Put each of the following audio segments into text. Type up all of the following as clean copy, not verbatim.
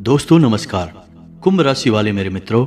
दोस्तों नमस्कार। कुंभ राशि वाले मेरे मित्रों,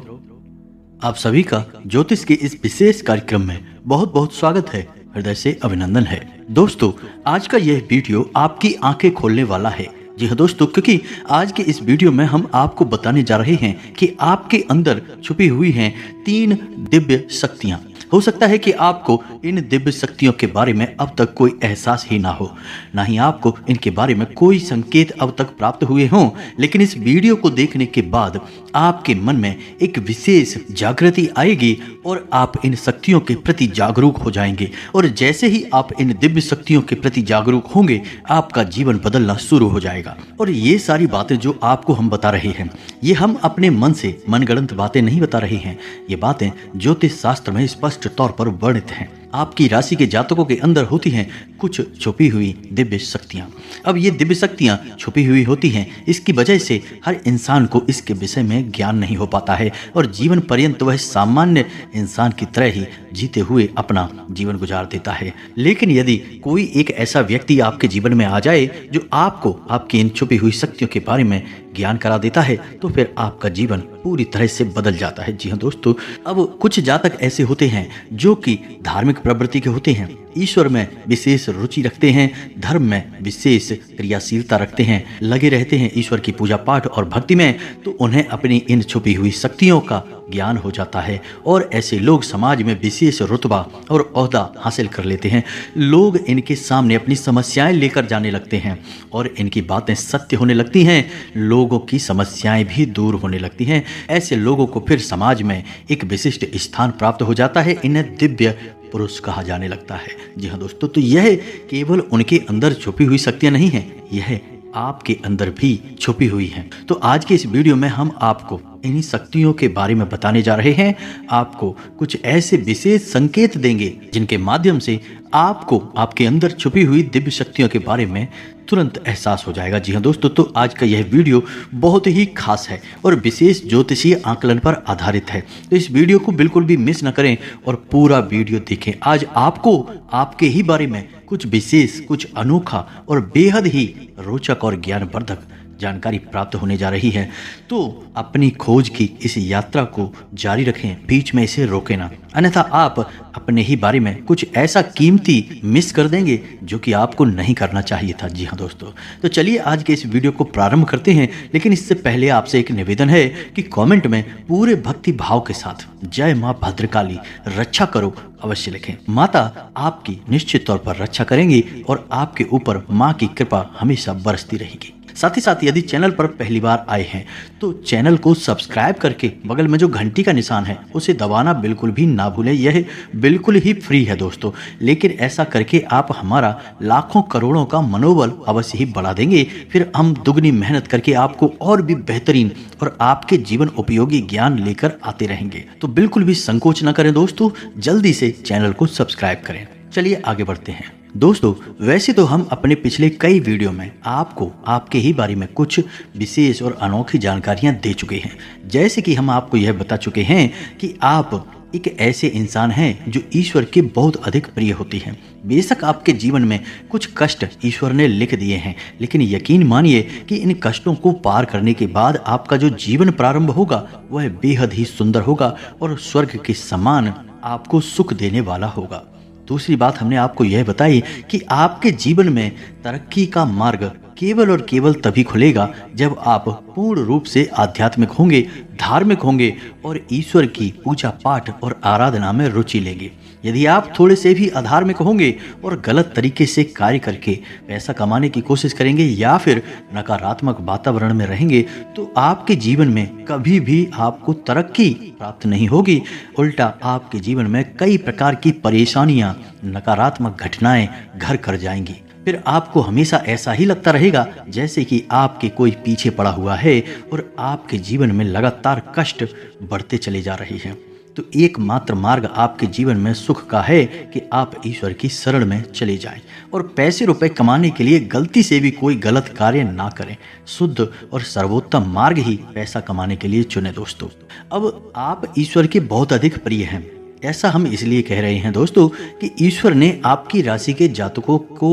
आप सभी का ज्योतिष के इस विशेष कार्यक्रम में बहुत बहुत स्वागत है, हृदय से अभिनंदन है। दोस्तों, आज का यह वीडियो आपकी आंखें खोलने वाला है। जी हाँ दोस्तों, क्योंकि आज के इस वीडियो में हम आपको बताने जा रहे हैं कि आपके अंदर छुपी हुई हैं 3 दिव्य शक्तियां। हो सकता है कि आपको इन दिव्य शक्तियों के बारे में अब तक कोई एहसास ही ना हो, ना ही आपको इनके बारे में कोई संकेत अब तक प्राप्त हुए हों, लेकिन इस वीडियो को देखने के बाद आपके मन में एक विशेष जागृति आएगी और आप इन शक्तियों के प्रति जागरूक हो जाएंगे। और जैसे ही आप इन दिव्य शक्तियों के प्रति जागरूक होंगे, आपका जीवन बदलना शुरू हो जाएगा। और ये सारी बातें जो आपको हम बता रहे हैं, ये हम अपने मन से मनगढ़ंत बातें नहीं बता रहे हैं। ये बातें ज्योतिष शास्त्र में स्पष्ट तौर पर वर्णित हैं। आपकी राशि के जातकों के अंदर होती हैं कुछ छुपी हुई दिव्य शक्तियां। अब ये दिव्य शक्तियां छुपी हुई होती हैं, इसकी वजह से हर इंसान को इसके विषय में ज्ञान नहीं हो पाता है और जीवन पर्यंत वह सामान्य इंसान की तरह ही जीते हुए अपना जीवन गुजार देता है। लेकिन यदि कोई एक ऐसा व्यक्ति आपके जीवन में आ जाए जो आपको आपकी इन छुपी हुई शक्तियों के बारे में ज्ञान करा देता है, तो फिर आपका जीवन पूरी तरह से बदल जाता है। जी हाँ दोस्तों, अब कुछ जातक ऐसे होते हैं जो कि धार्मिक प्रवृत्ति के होते हैं, ईश्वर में विशेष रुचि रखते हैं, धर्म में विशेष क्रियाशीलता रखते हैं, लगे रहते हैं ईश्वर की पूजा पाठ और भक्ति में, तो उन्हें अपनी इन छुपी हुई शक्तियों का ज्ञान हो जाता है और ऐसे लोग समाज में विशेष रुतबा और ओहदा हासिल कर लेते हैं। लोग इनके सामने अपनी समस्याएं लेकर जाने लगते हैं और इनकी बातें सत्य होने लगती हैं। लोगों की समस्याएं भी दूर होने लगती हैं। ऐसे लोगों को फिर समाज में एक विशिष्ट स्थान प्राप्त हो जाता है। इन्हें दिव्य पुरुष कहा जाने लगता है। जी हाँ दोस्तों, तो यह केवल उनके अंदर छुपी हुई शक्तियां नहीं है, यह आपके अंदर भी छुपी हुई हैं। तो आज के इस वीडियो में हम आपको इन्हीं शक्तियों के बारे में बताने जा रहे हैं। आपको कुछ ऐसे विशेष संकेत देंगे जिनके माध्यम से आपको आपके अंदर छुपी हुई दिव्य शक्तियों के बारे में तुरंत एहसास हो जाएगा। जी हाँ दोस्तों, तो आज का यह वीडियो बहुत ही खास है और विशेष ज्योतिषीय आकलन पर आधारित है। तो इस वीडियो को बिल्कुल भी मिस न करें और पूरा वीडियो देखें। आज आपको आपके ही बारे में कुछ विशेष, कुछ अनोखा और बेहद ही रोचक और ज्ञानवर्धक जानकारी प्राप्त होने जा रही है। तो अपनी खोज की इस यात्रा को जारी रखें, बीच में इसे रोकें ना, अन्यथा आप अपने ही बारे में कुछ ऐसा कीमती मिस कर देंगे जो कि आपको नहीं करना चाहिए था। जी हाँ दोस्तों, तो चलिए आज के इस वीडियो को प्रारंभ करते हैं। लेकिन इससे पहले आपसे एक निवेदन है कि कमेंट में पूरे भक्ति भाव के साथ जय माँ भद्रकाली रक्षा करो अवश्य लिखें। माता आपकी निश्चित तौर पर रक्षा करेंगी और आपके ऊपर माँ की कृपा हमेशा बरसती रहेगी। साथ ही साथ यदि चैनल पर पहली बार आए हैं तो चैनल को सब्सक्राइब करके बगल में जो घंटी का निशान है उसे दबाना बिल्कुल भी ना भूलें। यह बिल्कुल ही फ्री है दोस्तों, लेकिन ऐसा करके आप हमारा लाखों करोड़ों का मनोबल अवश्य ही बढ़ा देंगे। फिर हम दुगनी मेहनत करके आपको और भी बेहतरीन और आपके जीवन उपयोगी ज्ञान लेकर आते रहेंगे। तो बिल्कुल भी संकोच न करें दोस्तों, जल्दी से चैनल को सब्सक्राइब करें। चलिए आगे बढ़ते हैं। दोस्तों, वैसे तो हम अपने पिछले कई वीडियो में आपको आपके ही बारे में कुछ विशेष और अनोखी जानकारियां दे चुके हैं। जैसे कि हम आपको यह बता चुके हैं कि आप एक ऐसे इंसान हैं जो ईश्वर के बहुत अधिक प्रिय होती हैं। बेशक आपके जीवन में कुछ कष्ट ईश्वर ने लिख दिए हैं, लेकिन यकीन मानिए कि इन कष्टों को पार करने के बाद आपका जो जीवन प्रारंभ होगा वह बेहद ही सुंदर होगा और स्वर्ग के समान आपको सुख देने वाला होगा। दूसरी बात हमने आपको यह बताई कि आपके जीवन में तरक्की का मार्ग केवल और केवल तभी खुलेगा जब आप पूर्ण रूप से आध्यात्मिक होंगे, धार्मिक होंगे और ईश्वर की पूजा पाठ और आराधना में रुचि लेंगे। यदि आप थोड़े से भी अधार्मिक होंगे और गलत तरीके से कार्य करके पैसा कमाने की कोशिश करेंगे या फिर नकारात्मक वातावरण में रहेंगे, तो आपके जीवन में कभी भी आपको तरक्की प्राप्त नहीं होगी। उल्टा आपके जीवन में कई प्रकार की परेशानियां, नकारात्मक घटनाएं घर कर जाएंगी। फिर आपको हमेशा ऐसा ही लगता रहेगा जैसे कि आपके कोई पीछे पड़ा हुआ है और आपके जीवन में लगातार कष्ट बढ़ते चले जा रहे हैं। तो एकमात्र मार्ग आपके जीवन में सुख का है कि आप ईश्वर की शरण में चले जाएं और पैसे रुपए कमाने के लिए गलती से भी कोई गलत कार्य ना करें। शुद्ध और सर्वोत्तम मार्ग ही पैसा कमाने के लिए चुने दोस्तों। अब आप ईश्वर के बहुत अधिक प्रिय हैं, ऐसा हम इसलिए कह रहे हैं दोस्तों कि ईश्वर ने आपकी राशि के जातकों को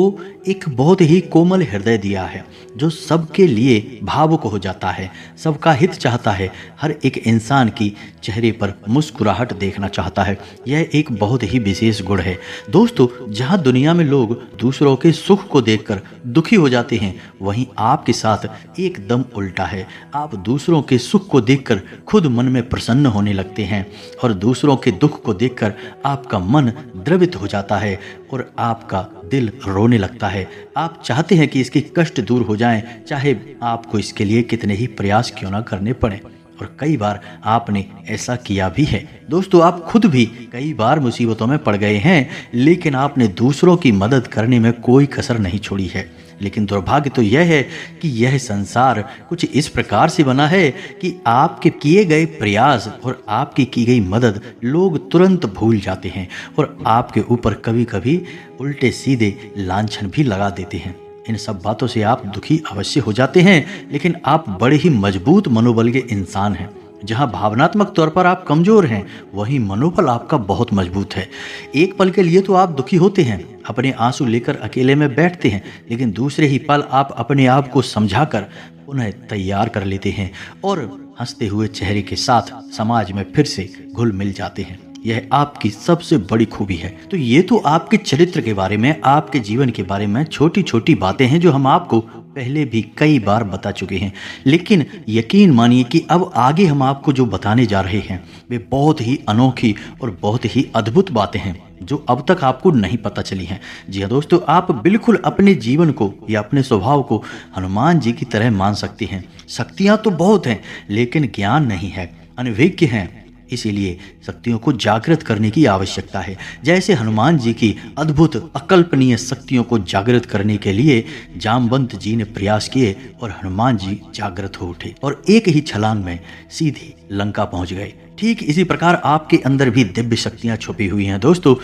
एक बहुत ही कोमल हृदय दिया है जो सबके लिए भावुक हो जाता है, सबका हित चाहता है, हर एक इंसान की चेहरे पर मुस्कुराहट देखना चाहता है। यह एक बहुत ही विशेष गुण है दोस्तों। जहां दुनिया में लोग दूसरों के सुख को देखकर दुखी हो जाते हैं, वहीं आपके साथ एकदम उल्टा है। आप दूसरों के सुख को देखकर खुद मन में प्रसन्न होने लगते हैं और दूसरों के दुख को देखकर आपका मन द्रवित हो जाता है और आपका दिल रोने लगता है। आप चाहते हैं कि इसके कष्ट दूर हो जाएं, चाहे आपको इसके लिए कितने ही प्रयास क्यों ना करने पड़े। और कई बार आपने ऐसा किया भी है दोस्तों। आप खुद भी कई बार मुसीबतों में पड़ गए हैं, लेकिन आपने दूसरों की मदद करने में कोई कसर नहीं छोड़ी है। लेकिन दुर्भाग्य तो यह है कि यह संसार कुछ इस प्रकार से बना है कि आपके किए गए प्रयास और आपकी की गई मदद लोग तुरंत भूल जाते हैं और आपके ऊपर कभी कभी उल्टे सीधे लांछन भी लगा देते हैं। इन सब बातों से आप दुखी अवश्य हो जाते हैं, लेकिन आप बड़े ही मजबूत मनोबल के इंसान हैं। जहां भावनात्मक तौर पर आप कमजोर हैं, वहीं मनोबल आपका बहुत मजबूत है। एक पल के लिए तो आप दुखी होते हैं, अपने आंसू लेकर अकेले में बैठते हैं, लेकिन दूसरे ही पल आप अपने आप को समझाकर पुनः तैयार कर लेते हैं और हंसते हुए चेहरे के साथ समाज में फिर से घुल मिल जाते हैं। यह आपकी सबसे बड़ी खूबी है। तो ये तो आपके चरित्र के बारे में, आपके जीवन के बारे में छोटी छोटी बातें हैं जो हम आपको पहले भी कई बार बता चुके हैं। लेकिन यकीन मानिए कि अब आगे हम आपको जो बताने जा रहे हैं वे बहुत ही अनोखी और बहुत ही अद्भुत बातें हैं जो अब तक आपको नहीं पता चली हैं। जी हाँ दोस्तों, आप बिल्कुल अपने जीवन को या अपने स्वभाव को हनुमान जी की तरह मान सकते हैं। शक्तियाँ तो बहुत हैं, लेकिन ज्ञान नहीं है, अनभिज्ञ हैं। इसीलिए शक्तियों को जागृत करने की आवश्यकता है। जैसे हनुमान जी की अद्भुत अकल्पनीय शक्तियों को जागृत करने के लिए जामवंत जी ने प्रयास किए और हनुमान जी जागृत हो उठे और एक ही छलांग में सीधे लंका पहुंच गए। ठीक इसी प्रकार आपके अंदर भी दिव्य शक्तियां छुपी हुई हैं दोस्तों।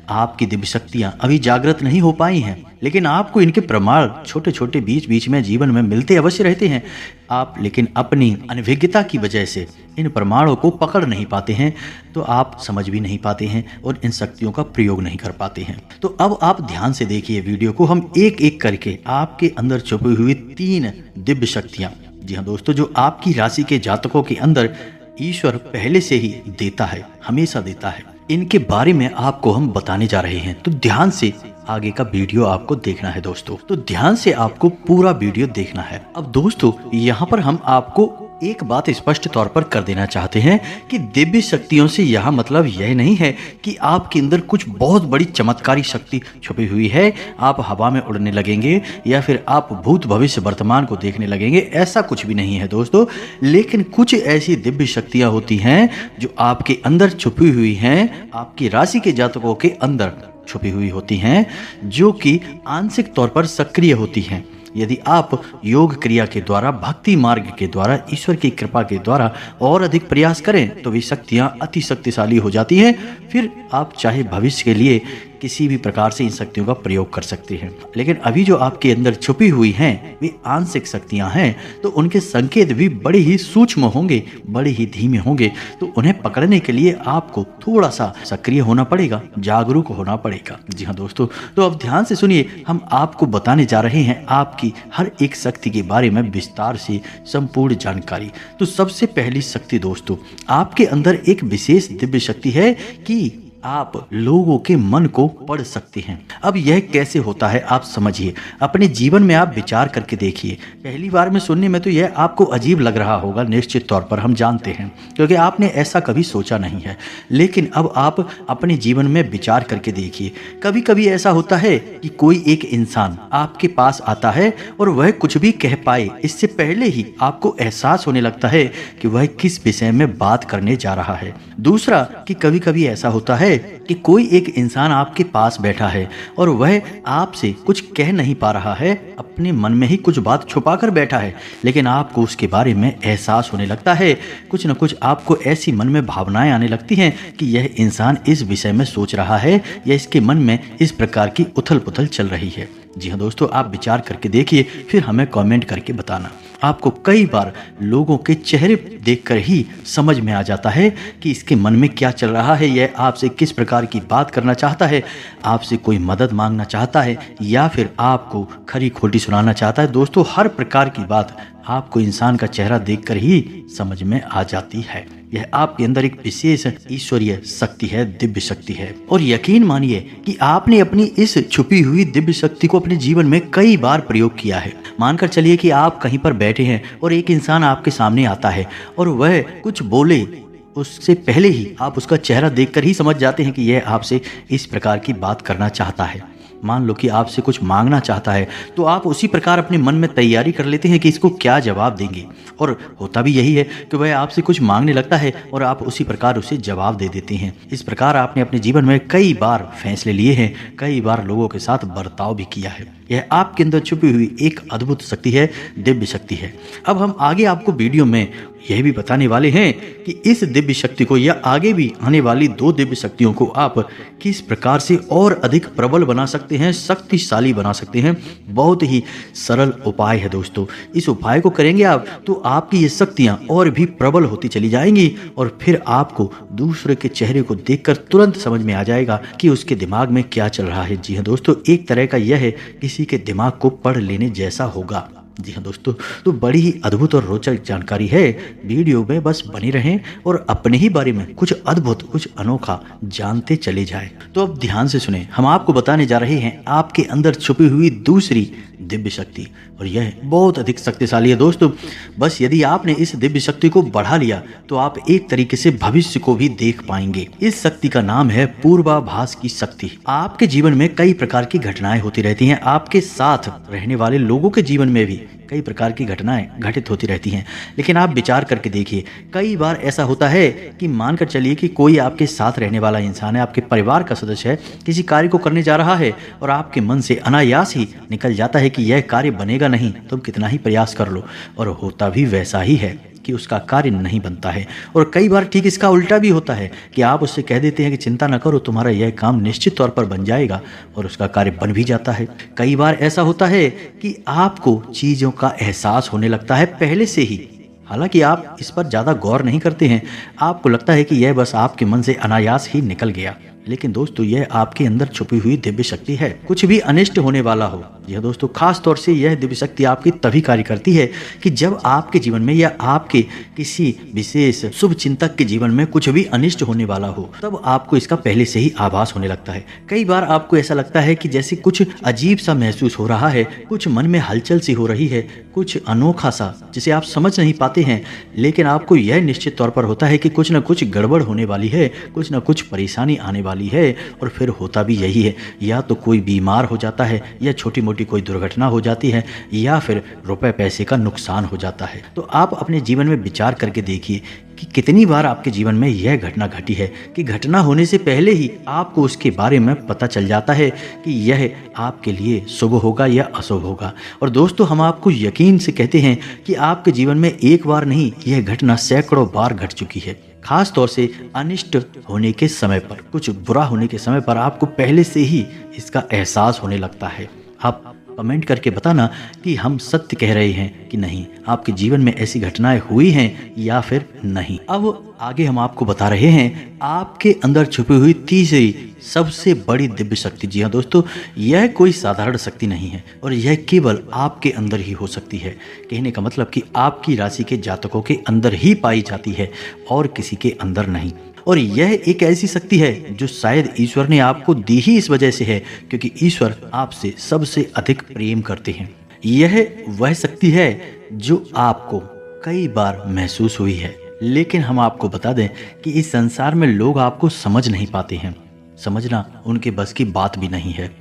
आपकी दिव्य शक्तियां अभी जागृत नहीं हो पाई हैं, लेकिन आपको इनके प्रमाण छोटे छोटे बीच बीच में जीवन में मिलते अवश्य रहते हैं। आप लेकिन अपनी अनभिज्ञता की वजह से इन प्रमाणों को पकड़ नहीं पाते हैं, तो आप समझ भी नहीं पाते हैं और इन शक्तियों का प्रयोग नहीं कर पाते हैं। तो अब आप ध्यान से देखिए वीडियो को। हम एक एक करके आपके अंदर छुपी हुई 3 दिव्य शक्तियां, जी हाँ दोस्तों, जो आपकी राशि के जातकों के अंदर ईश्वर पहले से ही देता है, हमेशा देता है, इनके बारे में आपको हम बताने जा रहे हैं। तो ध्यान से आगे का वीडियो आपको देखना है दोस्तों। तो ध्यान से आपको पूरा वीडियो देखना है। अब दोस्तों, यहाँ पर हम आपको एक बात स्पष्ट तौर पर कर देना चाहते हैं कि दिव्य शक्तियों से यहाँ मतलब यह नहीं है कि आपके अंदर कुछ बहुत बड़ी चमत्कारी शक्ति छुपी हुई है, आप हवा में उड़ने लगेंगे या फिर आप भूत भविष्य वर्तमान को देखने लगेंगे। ऐसा कुछ भी नहीं है दोस्तों। लेकिन कुछ ऐसी दिव्य शक्तियाँ होती हैं जो आपके अंदर छुपी हुई हैं, आपकी राशि के जातकों के अंदर छुपी हुई होती हैं, जो कि आंशिक तौर पर सक्रिय होती हैं। यदि आप योग क्रिया के द्वारा, भक्ति मार्ग के द्वारा, ईश्वर की कृपा के द्वारा और अधिक प्रयास करें तो वे शक्तियाँ अति शक्तिशाली हो जाती हैं। फिर आप चाहे भविष्य के लिए किसी भी प्रकार से इन शक्तियों का प्रयोग कर सकते हैं। लेकिन अभी जो आपके अंदर छुपी हुई हैं वे आंशिक शक्तियां हैं, तो उनके संकेत भी बड़े ही सूक्ष्म होंगे, बड़े ही धीमे होंगे। तो उन्हें पकड़ने के लिए आपको थोड़ा सा सक्रिय होना पड़ेगा, जागरूक होना पड़ेगा। जी हाँ दोस्तों, तो अब ध्यान से सुनिए। हम आपको बताने जा रहे हैं आपकी हर एक शक्ति के बारे में विस्तार से संपूर्ण जानकारी। तो सबसे पहली शक्ति दोस्तों, आपके अंदर एक विशेष दिव्य शक्ति है कि आप लोगों के मन को पढ़ सकते हैं। अब यह कैसे होता है आप समझिए, अपने जीवन में आप विचार करके देखिए। पहली बार में सुनने में तो यह आपको अजीब लग रहा होगा, निश्चित तौर पर हम जानते हैं, क्योंकि आपने ऐसा कभी सोचा नहीं है। लेकिन अब आप अपने जीवन में विचार करके देखिए। कभी कभी ऐसा होता है कि कोई एक इंसान आपके पास आता है और वह कुछ भी कह पाए इससे पहले ही आपको एहसास होने लगता है कि वह किस विषय में बात करने जा रहा है। दूसरा कि कभी कभी ऐसा होता है कि कोई एक इंसान आपके पास बैठा है और वह आपसे कुछ कह नहीं पा रहा है, अपने मन में ही कुछ बात छुपा कर बैठा है, लेकिन आपको उसके बारे में एहसास होने लगता है। कुछ न कुछ आपको ऐसी मन में भावनाएं आने लगती हैं कि यह इंसान इस विषय में सोच रहा है या इसके मन में इस प्रकार की उथल पुथल चल रही है। जी हाँ दोस्तों, आप विचार करके देखिए, फिर हमें कमेंट करके बताना। आपको कई बार लोगों के चेहरे देखकर ही समझ में आ जाता है कि इसके मन में क्या चल रहा है, यह आपसे किस प्रकार की बात करना चाहता है, आपसे कोई मदद मांगना चाहता है या फिर आपको खरी खोटी सुनाना चाहता है। दोस्तों, हर प्रकार की बात आपको इंसान का चेहरा देखकर ही समझ में आ जाती है। यह आपके अंदर एक विशेष ईश्वरीय शक्ति है, दिव्य शक्ति है। और यकीन मानिए कि आपने अपनी इस छुपी हुई दिव्य शक्ति को अपने जीवन में कई बार प्रयोग किया है। मानकर चलिए कि आप कहीं पर बैठे हैं और एक इंसान आपके सामने आता है और वह कुछ बोले, उससे पहले ही आप उसका चेहरा देखकर ही समझ जाते हैं कि यह आपसे इस प्रकार की बात करना चाहता है। मान लो कि आपसे कुछ मांगना चाहता है, तो आप उसी प्रकार अपने मन में तैयारी कर लेते हैं कि इसको क्या जवाब देंगे। और होता भी यही है कि वह आपसे कुछ मांगने लगता है और आप उसी प्रकार उसे जवाब दे देते हैं। इस प्रकार आपने अपने जीवन में कई बार फैसले लिए हैं, कई बार लोगों के साथ बर्ताव भी किया है। यह आपके अंदर छुपी हुई एक अद्भुत शक्ति है, दिव्य शक्ति है। अब हम आगे आपको वीडियो में यह भी बताने वाले हैं कि इस दिव्य शक्ति को या आगे भी आने वाली 2 दिव्य शक्तियों को आप किस प्रकार से और अधिक प्रबल बना सकते हैं, शक्तिशाली बना सकते हैं। बहुत ही सरल उपाय है दोस्तों। इस उपाय को करेंगे आप तो आपकी ये शक्तियां और भी प्रबल होती चली जाएंगी और फिर आपको दूसरे के चेहरे को देखकर तुरंत समझ में आ जाएगा कि उसके दिमाग में क्या चल रहा है। जी हाँ दोस्तों, एक तरह का यह है किसी के दिमाग को पढ़ लेने जैसा होगा। जी हाँ दोस्तों, तो बड़ी ही अद्भुत और रोचक जानकारी है। वीडियो में बस बने रहें और अपने ही बारे में कुछ अद्भुत, कुछ अनोखा जानते चले जाएं। तो अब ध्यान से सुने, हम आपको बताने जा रहे हैं आपके अंदर छुपी हुई दूसरी दिव्य शक्ति, और यह बहुत अधिक शक्तिशाली है दोस्तों। बस यदि आपने इस दिव्य शक्ति को बढ़ा लिया तो आप एक तरीके से भविष्य को भी देख पाएंगे। इस शक्ति का नाम है पूर्वाभास की शक्ति। आपके जीवन में कई प्रकार की घटनाएं होती रहती हैं, आपके साथ रहने वाले लोगों के जीवन में भी कई प्रकार की घटनाएं घटित होती रहती हैं। लेकिन आप विचार करके देखिए, कई बार ऐसा होता है कि मानकर चलिए कि कोई आपके साथ रहने वाला इंसान है, आपके परिवार का सदस्य है, किसी कार्य को करने जा रहा है और आपके मन से अनायास ही निकल जाता है कि यह कार्य बनेगा नहीं, तुम कितना ही प्रयास कर लो, और होता भी वैसा ही है कि उसका कार्य नहीं बनता है। और कई बार ठीक इसका उल्टा भी होता है कि आप उससे कह देते हैं कि चिंता न करो, तुम्हारा यह काम निश्चित तौर पर बन जाएगा, और उसका कार्य बन भी जाता है। कई बार ऐसा होता है कि आपको चीज़ों का एहसास होने लगता है पहले से ही, हालांकि आप इस पर ज़्यादा गौर नहीं करते हैं, आपको लगता है कि यह बस आपके मन से अनायास ही निकल गया। लेकिन दोस्तों, यह आपके अंदर छुपी हुई दिव्य शक्ति है। कुछ भी अनिष्ट होने वाला हो, यह दोस्तों खास तौर से यह दिव्य शक्ति आपकी तभी कार्य करती है कि जब आपके जीवन में या आपके किसी विशेष शुभ चिंतक के जीवन में कुछ भी अनिष्ट होने वाला हो, तब आपको इसका पहले से ही आभास होने लगता है। कई बार आपको ऐसा लगता है कि जैसे कुछ अजीब सा महसूस हो रहा है, कुछ मन में हलचल सी हो रही है, कुछ अनोखा सा जिसे आप समझ नहीं पाते हैं, लेकिन आपको यह निश्चित तौर पर होता है कि कुछ न कुछ गड़बड़ होने वाली है, कुछ न कुछ परेशानी आने वाली है। और फिर होता भी यही है, या तो कोई बीमार हो जाता है, या छोटी मोटी कोई दुर्घटना हो जाती है, या फिर रुपए पैसे का नुकसान हो जाता है। तो आप अपने जीवन में विचार करके देखिए कि कितनी बार आपके जीवन में यह घटना घटी है कि घटना होने से पहले ही आपको उसके बारे में पता चल जाता है कि यह आपके लिए शुभ होगा या अशुभ होगा। और दोस्तों, हम आपको यकीन से कहते हैं कि आपके जीवन में एक बार नहीं, यह घटना सैकड़ों बार घट चुकी है। खास तौर से अनिष्ट होने के समय पर, कुछ बुरा होने के समय पर आपको पहले से ही इसका एहसास होने लगता है। आप कमेंट करके बताना कि हम सत्य कह रहे हैं कि नहीं, आपके जीवन में ऐसी घटनाएं हुई हैं या फिर नहीं। अब आगे हम आपको बता रहे हैं आपके अंदर छुपी हुई तीसरी सबसे बड़ी दिव्य शक्ति। जी हाँ दोस्तों, यह कोई साधारण शक्ति नहीं है और यह केवल आपके अंदर ही हो सकती है। कहने का मतलब कि आपकी राशि के जातकों के अंदर ही पाई जाती है और किसी के अंदर नहीं। और यह एक ऐसी शक्ति है जो शायद ईश्वर ने आपको दी ही इस वजह से है क्योंकि ईश्वर आपसे सबसे अधिक प्रेम करते हैं। यह वह शक्ति है जो आपको कई बार महसूस हुई है, लेकिन हम आपको बता दें कि इस संसार में लोग आपको समझ नहीं पाते हैं, समझना उनके बस की बात भी नहीं है।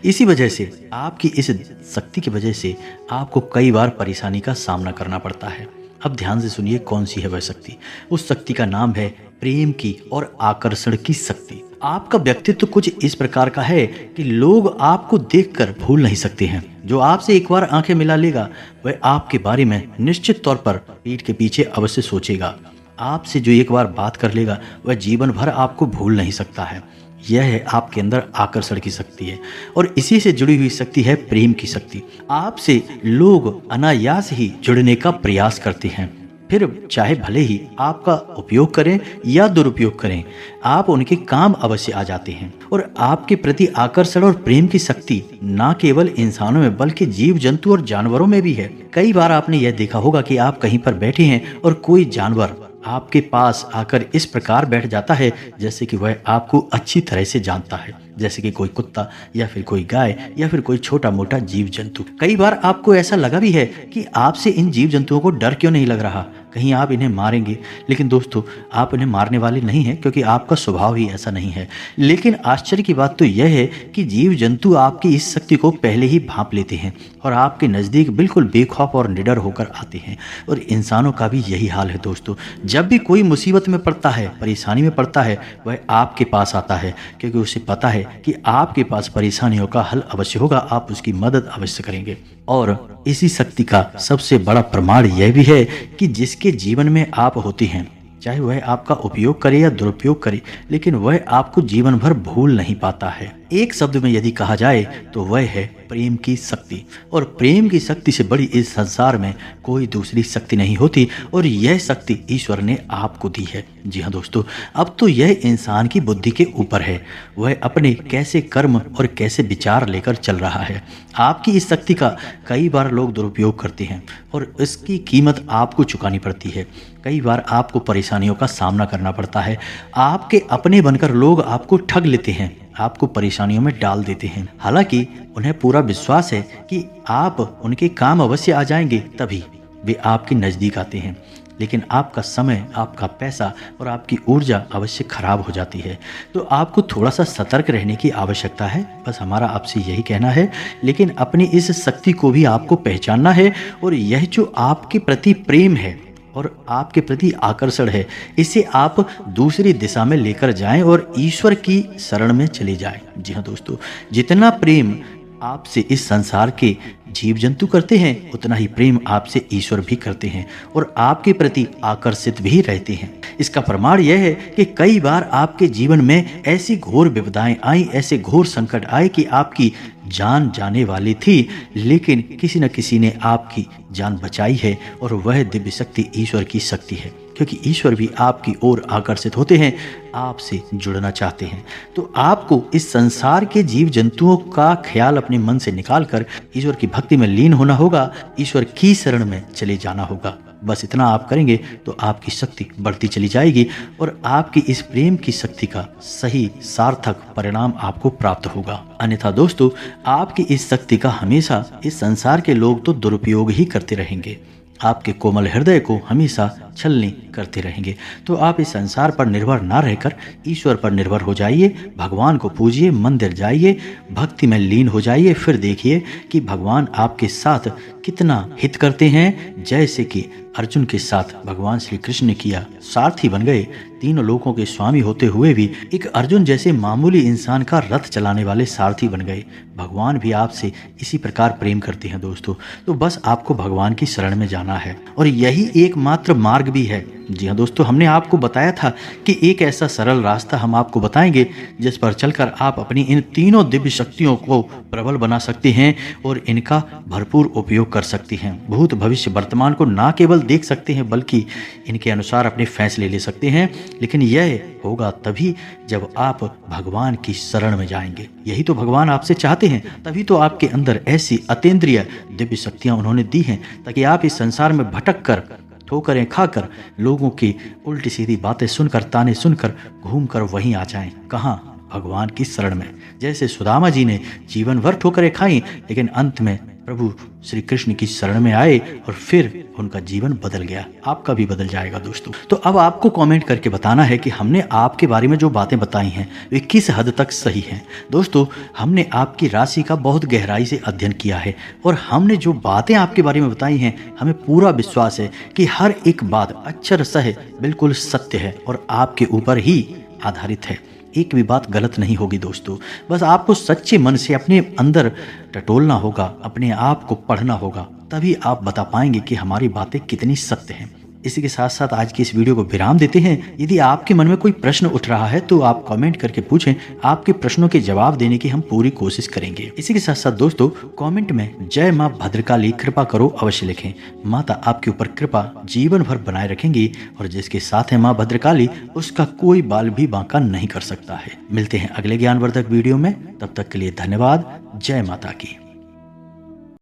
इसी वजह से आपकी इस शक्ति की वजह से आपको कई बार परेशानी का सामना करना पड़ता है। अब ध्यान से सुनिए कौन सी है वह शक्ति। उस शक्ति का नाम है प्रेम की और आकर्षण की शक्ति। आपका व्यक्तित्व कुछ इस प्रकार का है कि लोग आपको देखकर भूल नहीं सकते हैं। जो आपसे एक बार आंखें मिला लेगा वह आपके बारे में निश्चित तौर पर पीठ के पीछे अवश्य सोचेगा। आपसे जो एक बार बात कर लेगा वह जीवन भर आपको भूल नहीं सकता है। यह आपके अंदर आकर्षण की शक्ति है और इसी से जुड़ी हुई शक्ति है प्रेम की शक्ति। आपसे लोग अनायास ही जुड़ने का प्रयास करते हैं, फिर चाहे भले ही आपका उपयोग करें या दुरुपयोग करें, आप उनके काम अवश्य आ जाते हैं। और आपके प्रति आकर्षण और प्रेम की शक्ति न केवल इंसानों में बल्कि जीव जंतु और जानवरों में भी है। कई बार आपने यह देखा होगा कि आप कहीं पर बैठे हैं और कोई जानवर आपके पास आकर इस प्रकार बैठ जाता है जैसे कि वह आपको अच्छी तरह से जानता है, जैसे कि कोई कुत्ता या फिर कोई गाय या फिर कोई छोटा मोटा जीव जंतु। कई बार आपको ऐसा लगा भी है कि आपसे इन जीव जंतुओं को डर क्यों नहीं लग रहा, कहीं आप इन्हें मारेंगे। लेकिन दोस्तों, आप इन्हें मारने वाले नहीं हैं क्योंकि आपका स्वभाव ही ऐसा नहीं है। लेकिन आश्चर्य की बात तो यह है कि जीव जंतु आपकी इस शक्ति को पहले ही भांप लेते हैं और आपके नज़दीक बिल्कुल बेखौफ और निडर होकर आते हैं। और इंसानों का भी यही हाल है दोस्तों। जब भी कोई मुसीबत में पड़ता है, परेशानी में पड़ता है, वह आपके पास आता है क्योंकि उसे पता है कि आपके पास परेशानियों का हल अवश्य होगा, आप उसकी मदद अवश्य करेंगे। और इसी शक्ति का सबसे बड़ा प्रमाण यह भी है कि जिसके जीवन में आप होते हैं, चाहे वह आपका उपयोग करे या दुरुपयोग करे, लेकिन वह आपको जीवन भर भूल नहीं पाता है। एक शब्द में यदि कहा जाए तो वह है प्रेम की शक्ति। और प्रेम की शक्ति से बड़ी इस संसार में कोई दूसरी शक्ति नहीं होती और यह शक्ति ईश्वर ने आपको दी है। जी हाँ दोस्तों, अब तो यह इंसान की बुद्धि के ऊपर है, वह अपने कैसे कर्म और कैसे विचार लेकर चल रहा है। आपकी इस शक्ति का कई बार लोग दुरुपयोग करते हैं और इसकी कीमत आपको चुकानी पड़ती है। कई बार आपको परेशानियों का सामना करना पड़ता है। आपके अपने बनकर लोग आपको ठग लेते हैं, आपको परेशानियों में डाल देते हैं। हालांकि उन्हें पूरा विश्वास है कि आप उनके काम अवश्य आ जाएंगे, तभी वे आपके नज़दीक आते हैं। लेकिन आपका समय, आपका पैसा और आपकी ऊर्जा अवश्य खराब हो जाती है। तो आपको थोड़ा सा सतर्क रहने की आवश्यकता है, बस हमारा आपसे यही कहना है। लेकिन अपनी इस शक्ति को भी आपको पहचानना है और यह जो आपके प्रति प्रेम है और आपके प्रति आकर्षण है, इसे आप दूसरी दिशा में लेकर जाएं और ईश्वर की शरण में चले जाएं। जी हाँ दोस्तों, जितना प्रेम आपसे इस संसार के जीव जंतु करते हैं, उतना ही प्रेम आपसे ईश्वर भी करते हैं और आपके प्रति आकर्षित भी रहते हैं। इसका प्रमाण यह है कि कई बार आपके जीवन में ऐसी घोर विपदाएं आई, ऐसे घोर संकट आए कि आपकी जान जाने वाली थी, लेकिन किसी न किसी ने आपकी जान बचाई है और वह दिव्य शक्ति ईश्वर की शक्ति है। क्योंकि ईश्वर भी आपकी ओर आकर्षित होते हैं, आपसे जुड़ना चाहते हैं। तो आपको इस संसार के जीव जंतुओं का ख्याल अपने मन से निकालकर ईश्वर की भक्ति में लीन होना होगा, ईश्वर की शरण में चले जाना होगा। बस इतना आप करेंगे तो आपकी शक्ति बढ़ती चली जाएगी और आपकी इस प्रेम की शक्ति का सही सार्थक परिणाम आपको प्राप्त होगा। अन्यथा दोस्तों, आपकी इस शक्ति का हमेशा इस संसार के लोग तो दुरुपयोग ही करते रहेंगे, आपके कोमल हृदय को हमेशा छलनी करते रहेंगे। तो आप इस संसार पर निर्भर ना रहकर ईश्वर पर निर्भर हो जाइए, भगवान को पूजिए, मंदिर जाइए, भक्ति में लीन हो जाइए। फिर देखिए कि भगवान आपके साथ कितना हित करते हैं। जैसे कि अर्जुन के साथ भगवान श्री कृष्ण ने किया, सारथी बन गए, तीनों लोकों के स्वामी होते हुए भी एक अर्जुन जैसे मामूली इंसान का रथ चलाने वाले सारथी बन गए। भगवान भी आपसे इसी प्रकार प्रेम करते हैं दोस्तों। तो बस आपको भगवान की शरण में जाना है और यही एकमात्र मार्ग भी है। जी हाँ दोस्तों, हमने आपको बताया था कि एक ऐसा सरल रास्ता हम आपको बताएंगे जिस पर चलकर आप अपनी इन तीनों दिव्य शक्तियों को प्रबल बना सकते हैं और इनका भरपूर उपयोग कर सकते हैं। भूत भविष्य वर्तमान को ना केवल देख सकते हैं बल्कि इनके अनुसार अपने फैसले ले सकते हैं। लेकिन यह होगा तभी जब आप भगवान की शरण में जाएंगे। यही तो भगवान आपसे चाहते हैं, तभी तो आपके अंदर ऐसी अतीन्द्रिय दिव्य शक्तियां उन्होंने दी हैं ताकि आप इस संसार में भटक कर, ठोकरें खाकर, लोगों की उल्टी सीधी बातें सुनकर, ताने सुनकर घूमकर वहीं आ जाएं। कहाँ? भगवान की शरण में। जैसे सुदामा जी ने जीवन भर ठोकरें खाई, लेकिन अंत में प्रभु श्री कृष्ण की शरण में आए और फिर उनका जीवन बदल गया। आपका भी बदल जाएगा दोस्तों। तो अब आपको कमेंट करके बताना है कि हमने आपके बारे में जो बातें बताई हैं वे किस हद तक सही हैं। दोस्तों, हमने आपकी राशि का बहुत गहराई से अध्ययन किया है और हमने जो बातें आपके बारे में बताई हैं, हमें पूरा विश्वास है कि हर एक बात अक्षरशः बिल्कुल सत्य है और आपके ऊपर ही आधारित है। एक भी बात गलत नहीं होगी दोस्तों। बस आपको सच्चे मन से अपने अंदर टटोलना होगा, अपने आप को पढ़ना होगा, तभी आप बता पाएंगे कि हमारी बातें कितनी सत्य हैं। इसी के साथ साथ आज की इस वीडियो को विराम देते हैं। यदि आपके मन में कोई प्रश्न उठ रहा है तो आप कमेंट करके पूछें, आपके प्रश्नों के जवाब देने की हम पूरी कोशिश करेंगे। इसी के साथ साथ दोस्तों कमेंट में जय माँ भद्रकाली कृपा करो अवश्य लिखें। माता आपके ऊपर कृपा जीवन भर बनाए रखेंगी और जिसके साथ है माँ भद्रकाली उसका कोई बाल भी बांका नहीं कर सकता है। मिलते हैं अगले ज्ञानवर्धक वीडियो में, तब तक के लिए धन्यवाद। जय माता की।